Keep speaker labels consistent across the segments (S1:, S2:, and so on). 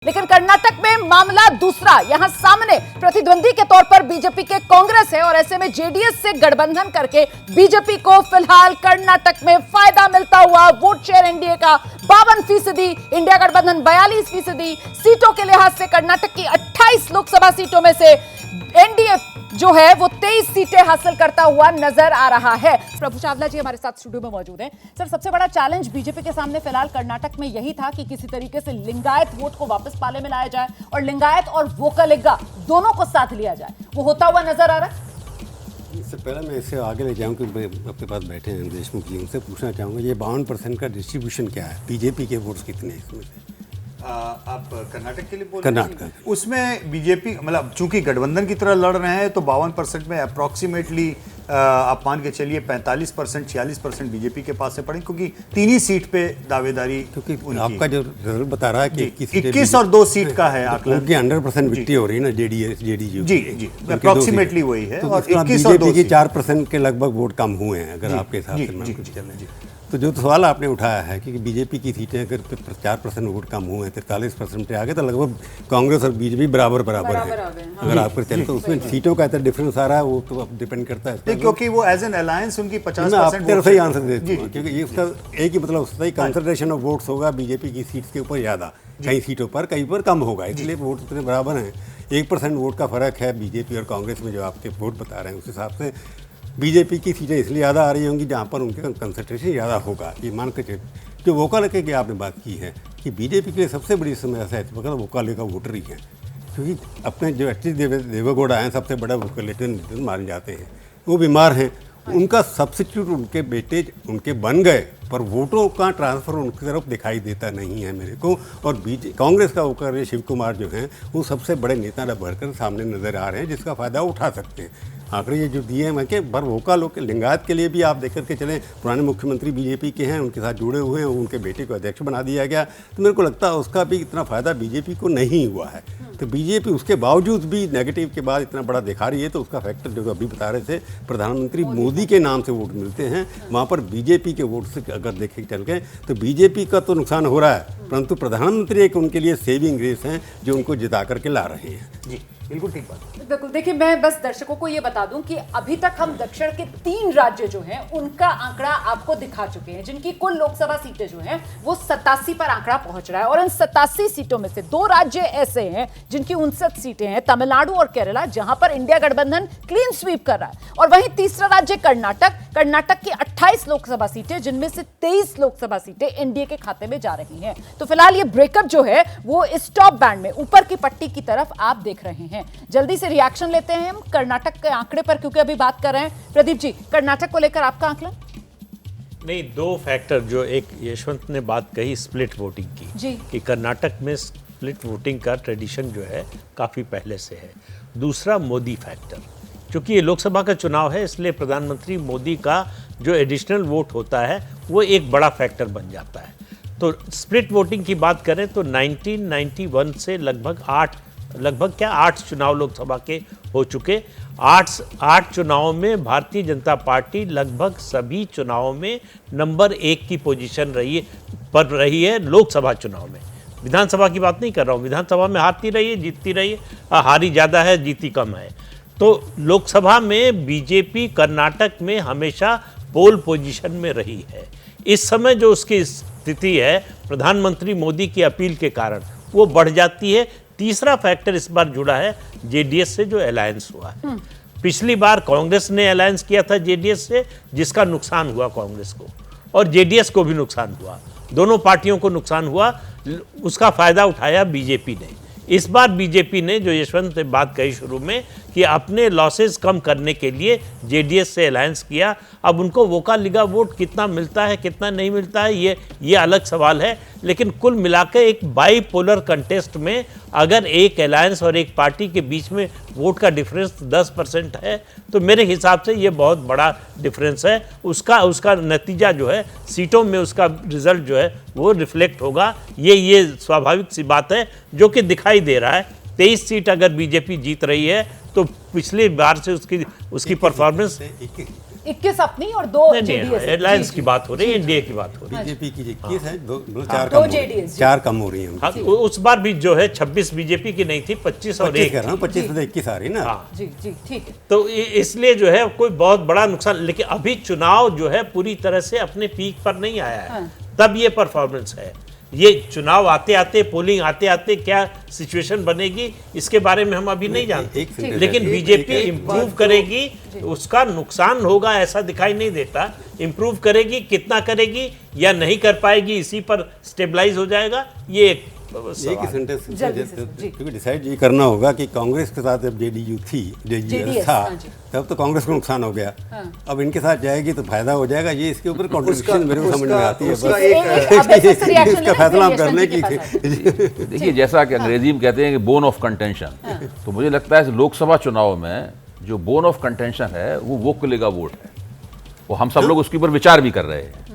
S1: लेकिन कर्नाटक में मामला दूसरा। यहां सामने प्रतिद्वंदी के तौर पर बीजेपी के कांग्रेस है और ऐसे में जेडीएस से गठबंधन करके बीजेपी को फिलहाल कर्नाटक में फायदा मिलता हुआ वोट शेयर एनडीए का 52%, इंडिया गठबंधन 42%। सीटों के लिहाज से कर्नाटक की 28 लोकसभा सीटों में से एनडीए जो है वो 23 सीटें हासिल करता हुआ नजर आ रहा है। प्रभु चावला जी हमारे साथ स्टूडियो में मौजूद हैं। सर, सबसे बड़ा चैलेंज बीजेपी के सामने फिलहाल कर्नाटक में यही था कि किसी तरीके से लिंगायत वोट को वापस पाले में लाया जाए और लिंगायत और वोकलिगा दोनों को साथ लिया जाए। वो होता हुआ नजर आ रहा है।
S2: इससे पहले मैं इससे आगे ले जाऊं कि अपने पास बैठे हैं देशमुख जी, उनसे पूछना चाहूँगा ये 52% का डिस्ट्रीब्यूशन क्या है, बीजेपी के वोट्स कितने हैं इसमें से?
S3: आप कर्नाटक के लिए बोल रहे हैं?
S2: कर्नाटक
S3: उसमें बीजेपी मतलब चूंकि गठबंधन की तरह लड़ रहे हैं तो 52% में अप्रॉक्सीमेटली आप मान के चलिए 45% 46% बीजेपी के पास से पड़े, क्योंकि तीन ही सीट पे दावेदारी,
S2: क्योंकि आपका जो रिजल्ट बता रहा है कि
S3: 21 और 2 सीट का है आंकलन।
S2: उनकी 100% विक्ट्री हो रही है ना जेडीयू
S3: जी अप्रॉक्सीमेटली वही है।
S2: तो
S3: और 21 और 2
S2: बीजेपी के 4% के लगभग वोट कम हुए हैं अगर आपके हिसाब से चलें। तो जो सवाल आपने उठाया है कि बीजेपी की सीटें अगर 4% वोट कम हुए हैं 43% पे आ गए तो लगभग कांग्रेस और बीजेपी बराबर है। अगर आपको चले तो उसमें सीटों का इतना डिफरेंस आ रहा है, वो तो अब डिपेंड करता है
S3: क्योंकि वो एज एन अलायंस उनकी 50%
S2: तरफ से ही आंसर देती हूँ, क्योंकि ये उसका एक ही मतलब उसका ही कंसंट्रेशन ऑफ वोट्स होगा बीजेपी की सीट्स के ऊपर ज़्यादा, कई सीटों पर कई पर कम होगा, इसलिए वोट उतने बराबर हैं। 1% वोट का फर्क है बीजेपी और कांग्रेस में, जो आपके वोट बता रहे हैं उस हिसाब से बीजेपी की सीटें इसलिए ज़्यादा आ रही होंगी जहाँ पर उनके कंसंट्रेशन ज़्यादा होगा। ये मान के जो वोकल की आपने बात की है कि बीजेपी के लिए सबसे बड़ी समस्या है मतलब वोकल का वोटर ही है, क्योंकि अपने जो एच डी देवेगौड़ा हैं सबसे बड़ा वोकल माने जाते हैं, वो बीमार हैं, उनका सब्सिट्यूट उनके बेटे उनके बन गए पर वोटों का ट्रांसफ़र उनकी तरफ दिखाई देता नहीं है मेरे को। और कांग्रेस का वोकर शिव कुमार जो हैं वो सबसे बड़े नेता भरकर सामने नज़र आ रहे हैं जिसका फ़ायदा उठा सकते हैं। आखिर ये जो दिए हैं कि पर वोकल लिंगायत के लिए भी आप देख करके चलें, पुराने मुख्यमंत्री बीजेपी के हैं, उनके साथ जुड़े हुए हैं, उनके बेटे को अध्यक्ष बना दिया गया, तो मेरे को लगता है उसका भी इतना फ़ायदा बीजेपी को नहीं हुआ है। तो बीजेपी उसके बावजूद भी नेगेटिव के बाद इतना बड़ा दिखा रही है, तो उसका फैक्टर जो अभी बता रहे थे प्रधानमंत्री मोदी के नाम से वोट मिलते हैं, वहाँ पर बीजेपी के वोट से अगर देखे चल गए तो बीजेपी का तो नुकसान हो रहा है, परंतु प्रधानमंत्री एक उनके लिए सेविंग ग्रेस हैं जो उनको जिता करके ला रहे हैं।
S3: जी बिल्कुल ठीक बात।
S1: बिल्कुल, देखिए मैं बस दर्शकों को ये बता दूं कि अभी तक हम दक्षिण के 3 राज्य जो हैं उनका आंकड़ा आपको दिखा चुके हैं, जिनकी कुल लोकसभा सीटें जो हैं वो 87 पर आंकड़ा पहुंच रहा है। और इन 87 सीटों में से 2 राज्य ऐसे हैं जिनकी 59 सीटें हैं, तमिलनाडु और केरला, जहां पर इंडिया गठबंधन क्लीन स्वीप कर रहा है। और वहीं तीसरा राज्य कर्नाटक की 28 लोकसभा सीटें, जिनमें से 23 लोकसभा सीटें एनडीए के खाते में जा रही हैं। तो फिलहाल ये ब्रेकअप जो है वो इस टॉप बैंड में ऊपर की पट्टी की तरफ आप देख रहे हैं। जल्दी से रिएक्शन लेते हैं हम कर्नाटक के आंकड़े पर, क्योंकि अभी बात कर रहे हैं। प्रदीप जी, कर्नाटक को लेकर आपका आंकलन?
S4: नहीं, 2 फैक्टर जो एक यशवंत ने बात कही स्प्लिट वोटिंग की
S1: जी,
S4: कि कर्नाटक में स्प्लिट वोटिंग का ट्रेडिशन जो है काफ़ी पहले से है। दूसरा मोदी फैक्टर, क्योंकि ये लोकसभा का चुनाव है इसलिए प्रधानमंत्री मोदी का जो एडिशनल वोट होता है वो एक बड़ा फैक्टर बन जाता है। तो स्प्लिट वोटिंग की बात करें तो 1991 से लगभग 8 चुनाव लोकसभा के हो चुके। 8 चुनावों में भारतीय जनता पार्टी लगभग सभी चुनावों में नंबर 1 की पोजीशन रही है लोकसभा चुनाव में। विधानसभा की बात नहीं कर रहा हूँ, विधानसभा में हारती रही है, जीतती रही है, हारी ज़्यादा है, जीती कम है। तो लोकसभा में बीजेपी कर्नाटक में हमेशा पोल पोजीशन में रही है। इस समय जो उसकी स्थिति है प्रधानमंत्री मोदी की अपील के कारण वो बढ़ जाती है। तीसरा फैक्टर इस बार जुड़ा है जेडीएस से जो अलायंस हुआ है। पिछली बार कांग्रेस ने अलायंस किया था जेडीएस से, जिसका नुकसान हुआ कांग्रेस को और जेडीएस को भी नुकसान हुआ, दोनों पार्टियों को नुकसान हुआ। उसका फायदा उठाया बीजेपी ने। इस बार बीजेपी ने, जो यशवंत ने बात कही शुरू में, कि अपने लॉसेस कम करने के लिए जेडीएस से अलायंस किया। अब उनको वोकालिगा वोट कितना मिलता है कितना नहीं मिलता है ये अलग सवाल है, लेकिन कुल मिलाकर एक बाईपोलर कंटेस्ट में अगर एक अलायंस और एक पार्टी के बीच में वोट का डिफरेंस 10% है तो मेरे हिसाब से ये बहुत बड़ा डिफरेंस है। उसका नतीजा जो है सीटों में उसका रिजल्ट जो है वो रिफ्लेक्ट होगा। ये स्वाभाविक सी बात है जो कि दिखाई दे रहा है। 23 सीट अगर बीजेपी जीत रही है तो पिछली बार से उसकी परफॉर्मेंस
S1: 21 अपनी और 2
S4: नहीं,
S1: जेडीएस।
S4: एलायंस की बात हो रही है, एनडीए की बात हो रही है।
S2: बीजेपी की 21 है, चार
S1: दो
S2: कम हो रही
S1: JDS,
S2: हैं,
S1: जी।
S2: 4 कम हो रही हैं।
S4: हाँ, उस बार भी जो है 26 बीजेपी की नहीं थी, 25 और
S2: 25
S4: 1
S2: कर रहा हूँ, 25 में से 21 आ रही ना।
S4: हाँ,
S1: जी जी ठीक है।
S4: तो इसलिए जो है कोई बहुत बड़ा नुकसान, लेकिन अभी चुनाव जो है पूरी तरह से अपने पीक पर नहीं आया है, तब ये परफॉर्मेंस है। ये चुनाव आते आते, पोलिंग आते आते क्या सिचुएशन बनेगी इसके बारे में हम अभी नहीं जानते, लेकिन बीजेपी इंप्रूव करेगी, उसका नुकसान होगा ऐसा दिखाई नहीं देता। इंप्रूव करेगी, कितना करेगी या नहीं कर पाएगी, इसी पर स्टेबलाइज हो जाएगा। ये एक
S2: एक ही सेंटेंस
S1: जल्दी से, जी।
S2: क्योंकि डिसाइड ये करना होगा कि कांग्रेस के साथ जब जेडीयू थी, जेडीएस था,
S1: हाँ जी।
S2: तब तो कांग्रेस को नुकसान हो गया। अब इनके साथ जाएगी तो फायदा हो जाएगा। ये इसके ऊपर कॉन्ट्रिब्यूशन मेरे को समझ में आती है,
S3: उसका
S2: बस इसका फैसला हम करने की थी।
S5: देखिए, जैसा कि अंग्रेजी में कहते हैं कि बोन ऑफ कंटेंशन, तो मुझे लगता है लोकसभा चुनाव में जो बोन ऑफ कंटेंशन है वो वोकलेगा वोट है। वो हम सब लोग उसके ऊपर विचार भी कर रहे हैं।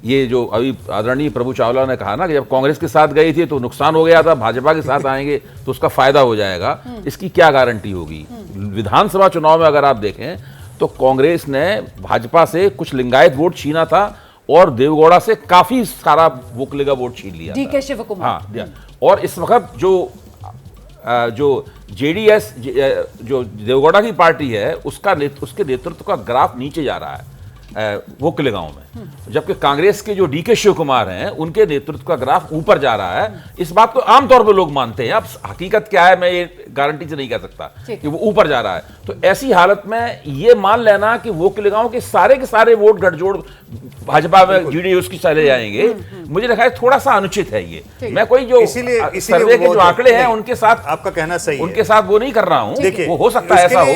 S5: ये जो अभी आदरणीय प्रभु चावला ने कहा ना कि जब कांग्रेस के साथ गई थी तो नुकसान हो गया था, भाजपा के साथ आएंगे तो उसका फायदा हो जाएगा, इसकी क्या गारंटी होगी? विधानसभा चुनाव में अगर आप देखें तो कांग्रेस ने भाजपा से कुछ लिंगायत वोट छीना था और देवगौड़ा से काफी सारा वोकलेगा वोट छीन लिया
S1: डीके शिव कुमार।
S5: हाँ, और इस वक्त जो जेडीएस जो देवगौड़ा की पार्टी है उसके नेतृत्व का ग्राफ नीचे जा रहा है वोकले गांव में, जबकि कांग्रेस के जो डीके शिव कुमार हैं उनके नेतृत्व का ग्राफ ऊपर जा रहा है। इस बात को आमतौर पर लोग मानते हैं, अब हकीकत क्या है मैं ये गारंटी से नहीं कह सकता कि वो ऊपर जा रहा है। तो ऐसी हालत में ये मान लेना कि वोकले गांव के सारे वोट गठजोड़ भाजपा में जेडीएस की चले जाएंगे, मुझे लगता है थोड़ा सा अनुचित है ये। मैं कोई जो सर्वे के जो आंकड़े हैं उनके साथ,
S3: आपका कहना सही है,
S5: उनके साथ वो नहीं कर रहा हूं।
S3: देखिए,
S5: वो हो सकता है ऐसा हो,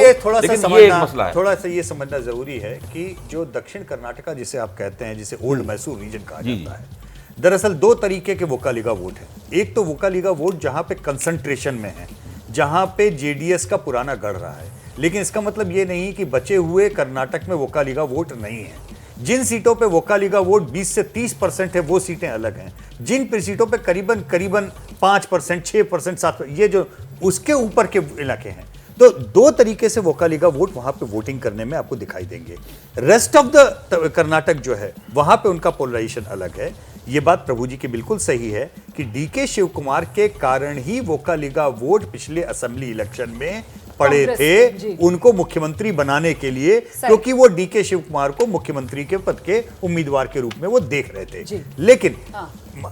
S5: लेकिन ये एक मसला है।
S3: थोड़ा सा ये समझना जरूरी है कि जो दक्षिण कर्नाटका जिसे आप कहते हैं, जिसे ओल्ड मैसूर रीजन कहा जाता है, दरअसल 2 तरीके के वोकालिगा वोट है। एक तो वोकालिगा वोट जहां पे कंसंट्रेशन में है, जहां पे जेडीएस का पुराना गढ़ रहा है, लेकिन इसका मतलब ये नहीं कि बचे हुए कर्नाटक में वोकालिगा वोट नहीं है। जिन सीटों पे वोकालिगा वोट 20 से 30% है वो सीटें अलग हैं। जिन सीटों पे करीबन 5%, 6%, 7%, ये जो उसके ऊपर के इलाके हैं, तो 2 तरीके से वोकालिगा वोट वहां पे वोटिंग करने में आपको दिखाई देंगे। रेस्ट ऑफ द कर्नाटक जो है वहां पे उनका पोलराइजेशन अलग है। ये बात प्रभु जी की बिल्कुल सही है कि डीके शिव कुमार के कारण ही वोकालिगा वोट पिछले असेंबली इलेक्शन में पड़े थे उनको मुख्यमंत्री बनाने के लिए, क्योंकि वो डीके शिव कुमार को मुख्यमंत्री के पद के उम्मीदवार के रूप में वो देख रहे थे। लेकिन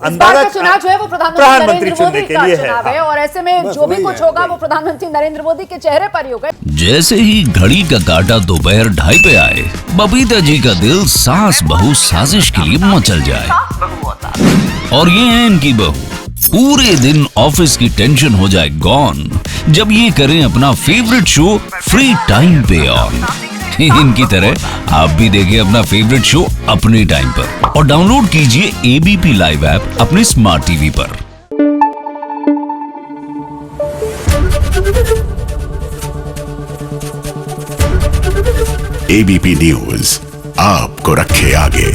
S1: अंदाजा चुनाव जो है वो प्रधानमंत्री चुनने के लिए है, और ऐसे में जो भी कुछ होगा वो प्रधानमंत्री नरेंद्र मोदी के चेहरे पर ही होगा।
S6: जैसे ही घड़ी का काटा दोपहर 2:30 पे आए, बबीता जी का दिल सास बहू साजिश के लिए मचल जाए। और ये है इनकी बहू, पूरे दिन ऑफिस की टेंशन हो जाए गॉन जब ये करें अपना फेवरेट शो फ्री टाइम पे ऑन। इनकी तरह आप भी देखिए अपना फेवरेट शो अपने टाइम पर और डाउनलोड कीजिए एबीपी लाइव ऐप अपने स्मार्ट टीवी पर।
S7: एबीपी न्यूज आपको रखे आगे।